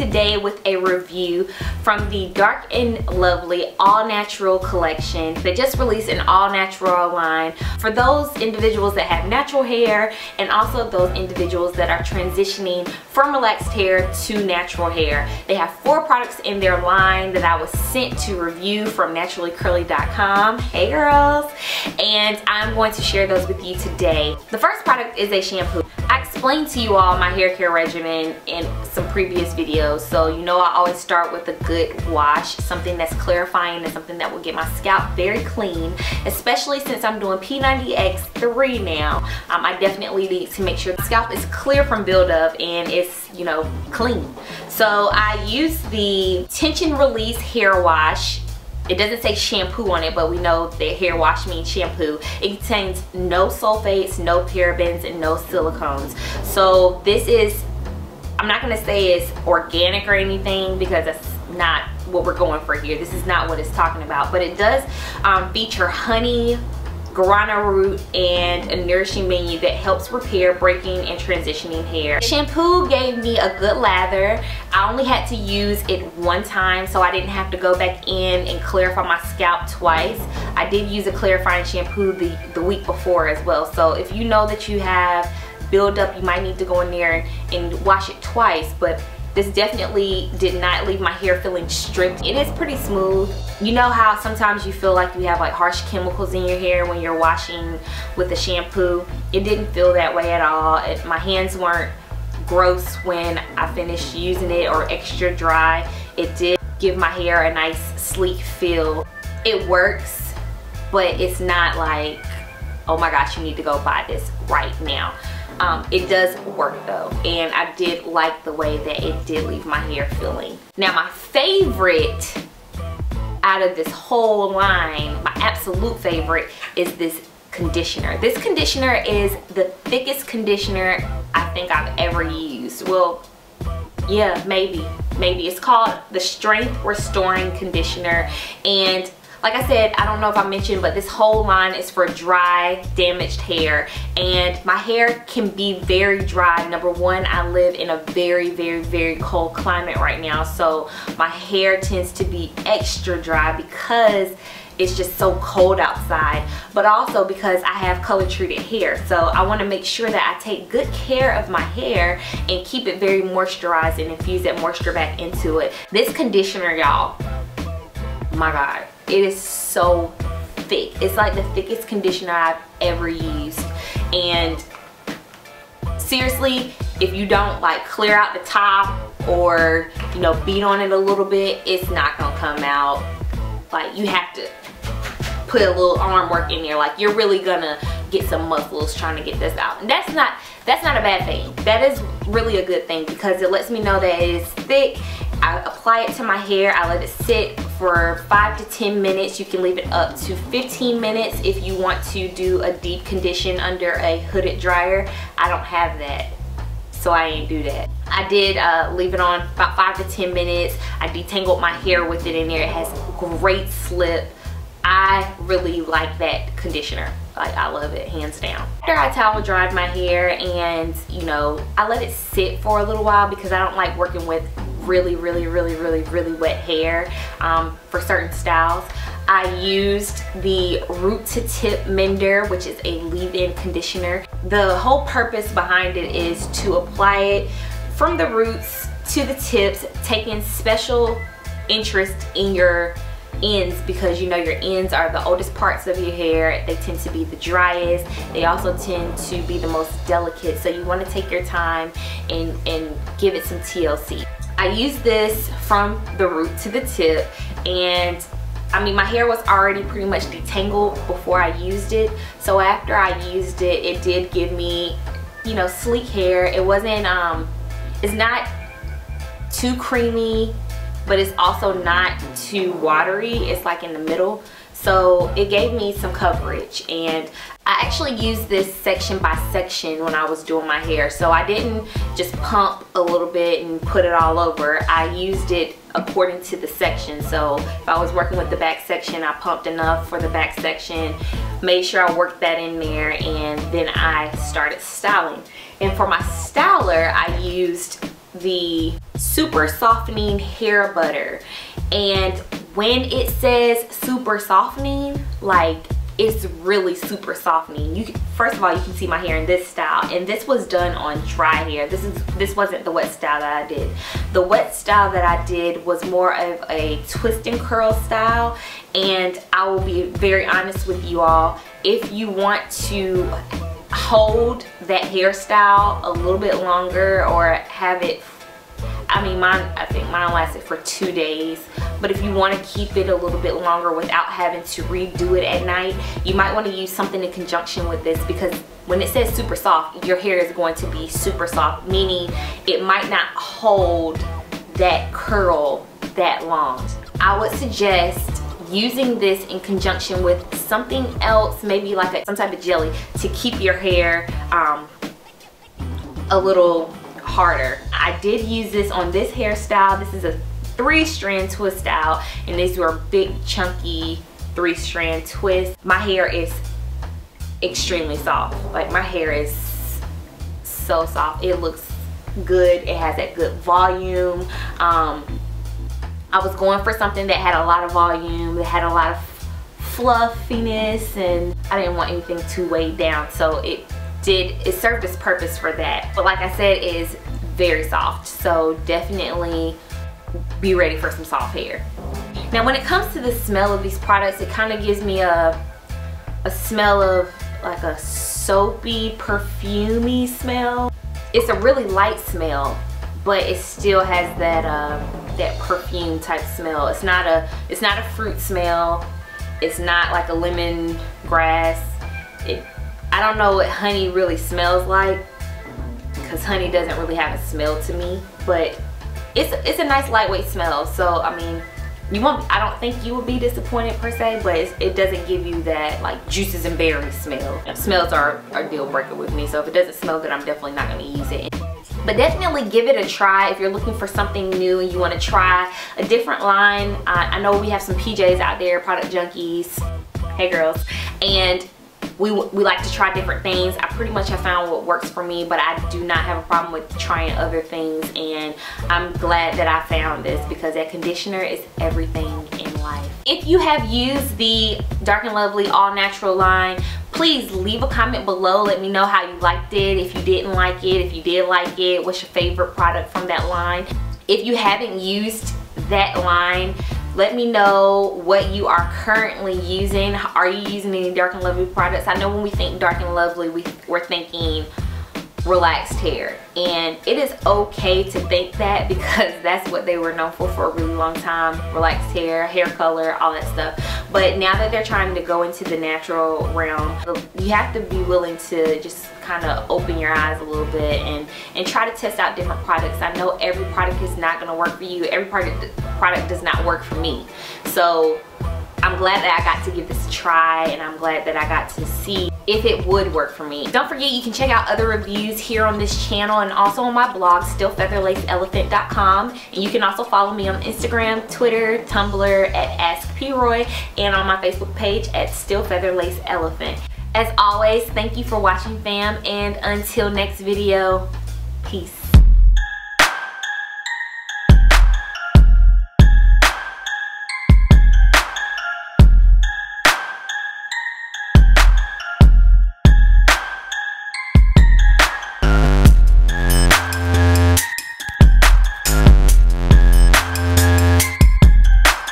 today with a review from the Dark and Lovely All Natural collection. They just released an all natural line for those individuals that have natural hair and also those individuals that are transitioning from relaxed hair to natural hair. They have 4 products in their line that I was sent to review from naturallycurly.com. Hey girls! And I'm going to share those with you today. The first product is a shampoo. I explained to you all my hair care regimen in some previous videos, so you know I always start with a good wash, something that's clarifying and something that will get my scalp very clean, especially since I'm doing P90X3 now. I definitely need to make sure the scalp is clear from buildup and it's, you know, clean. So I use the tension release hair wash. It doesn't say shampoo on it, but we know that hair wash means shampoo. It contains no sulfates, no parabens, and no silicones. So this is, I'm not gonna say it's organic or anything because that's not what we're going for here. This is not what it's talking about, but it does feature honey, guarana root, and a nourishing menu that helps repair breaking and transitioning hair. The shampoo gave me a good lather. I only had to use it one time, so I didn't have to go back in and clarify my scalp twice. I did use a clarifying shampoo the week before as well, so if you know that you have buildup, you might need to go in there and wash it twice, but this definitely did not leave my hair feeling stripped. It is pretty smooth. You know how sometimes you feel like you have like harsh chemicals in your hair when you're washing with a shampoo? It didn't feel that way at all. My hands weren't gross when I finished using it or extra dry. It did give my hair a nice sleek feel. It works, but it's not like, oh my gosh, you need to go buy this right now. It does work though, and I did like the way that it did leave my hair feeling. Now my favorite out of this whole line, my absolute favorite, is this conditioner. This conditioner is the thickest conditioner I think I've ever used. Well, yeah, maybe. It's called the Strength Restoring Conditioner, and like I said, I don't know if I mentioned, but this whole line is for dry, damaged hair. And my hair can be very dry. Number one, I live in a very, very, very cold climate right now. So my hair tends to be extra dry because it's just so cold outside. But also because I have color treated hair. So I want to make sure that I take good care of my hair and keep it very moisturized and infuse that moisture back into it. This conditioner, y'all, my God. It is so thick. It's like the thickest conditioner I've ever used. And seriously, if you don't like clear out the top or, you know, beat on it a little bit, it's not gonna come out. Like, you have to put a little arm work in there. Like, you're really gonna get some muscles trying to get this out. And that's not a bad thing. That is really a good thing because it lets me know that it is thick. I apply it to my hair. I let it sit for 5 to 10 minutes. You can leave it up to 15 minutes if you want to do a deep condition under a hooded dryer. I don't have that, so I ain't do that. I did leave it on about 5 to 10 minutes. I detangled my hair with it in there. It has great slip. I really like that conditioner. Like, I love it, hands down. After I towel dried my hair and, you know, I let it sit for a little while because I don't like working with really wet hair for certain styles. I used the root to tip mender, which is a leave-in conditioner. The whole purpose behind it is to apply it from the roots to the tips, taking special interest in your ends because you know your ends are the oldest parts of your hair. They tend to be the driest. They also tend to be the most delicate, so you want to take your time and give it some TLC. I used this from the root to the tip, and I mean, my hair was already pretty much detangled before I used it, so after I used it, it did give me, you know, sleek hair. It wasn't it's not too creamy, but it's also not too watery. It's like in the middle. So it gave me some coverage, and I actually used this section by section when I was doing my hair. So I didn't just pump a little bit and put it all over. I used it according to the section. So if I was working with the back section, I pumped enough for the back section, made sure I worked that in there, and then I started styling. And for my styler, I used the super softening hair butter. And when it says super softening, like, it's really super softening. First of all, you can see my hair in this style, and this was done on dry hair. This wasn't the wet style that I did. The wet style that I did was more of a twist and curl style, and I will be very honest with you all, if you want to hold that hairstyle a little bit longer or have it, I mean, I think mine lasted for 2 days, but if you want to keep it a little bit longer without having to redo it at night, you might want to use something in conjunction with this, because when it says super soft, your hair is going to be super soft, meaning it might not hold that curl that long. I would suggest using this in conjunction with something else, maybe like some type of jelly, to keep your hair a little harder. I did use this on this hairstyle. This is a 3-strand twist style, and these were big chunky 3-strand twists. My hair is extremely soft. Like, my hair is so soft. It looks good. It has that good volume. I was going for something that had a lot of volume, that had a lot of fluffiness, and I didn't want anything too weighed down, so it served its purpose for that. But like I said, it is very soft, so definitely be ready for some soft hair. Now, when it comes to the smell of these products, it kind of gives me a smell of like a soapy, perfumey smell. It's a really light smell, but it still has that that perfume type smell. It's not a fruit smell. It's not like a lemon grass. I don't know what honey really smells like, because honey doesn't really have a smell to me, but it's a nice lightweight smell. So I mean, I don't think you will be disappointed per se, but it doesn't give you that like juices and berries smell. Smells are a deal breaker with me, so if it doesn't smell good, I'm definitely not going to use it. But definitely give it a try if you're looking for something new and you want to try a different line. I know we have some PJs out there, product junkies, hey girls, and we like to try different things. I pretty much have found what works for me, but I do not have a problem with trying other things, and I'm glad that I found this, because that conditioner is everything in life. If you have used the Dark and Lovely All Natural line, please leave a comment below. Let me know how you liked it, if you didn't like it, if you did like it, what's your favorite product from that line. If you haven't used that line, let me know what you are currently using. Are you using any Dark and Lovely products? I know when we think Dark and Lovely, we're thinking relaxed hair, and it is okay to think that, because that's what they were known for a really long time. Relaxed hair, hair color, all that stuff. But now that they're trying to go into the natural realm, you have to be willing to just kind of open your eyes a little bit and try to test out different products. I know every product is not going to work for you. Every product does not work for me. So I'm glad that I got to give this a try, and I'm glad that I got to see if it would work for me. Don't forget, you can check out other reviews here on this channel and also on my blog, stillfeatherlaceelephant.com. And you can also follow me on Instagram, Twitter, Tumblr at askpRoy, and on my Facebook page at stillfeatherlaceelephant. As always, thank you for watching, fam, and until next video, peace.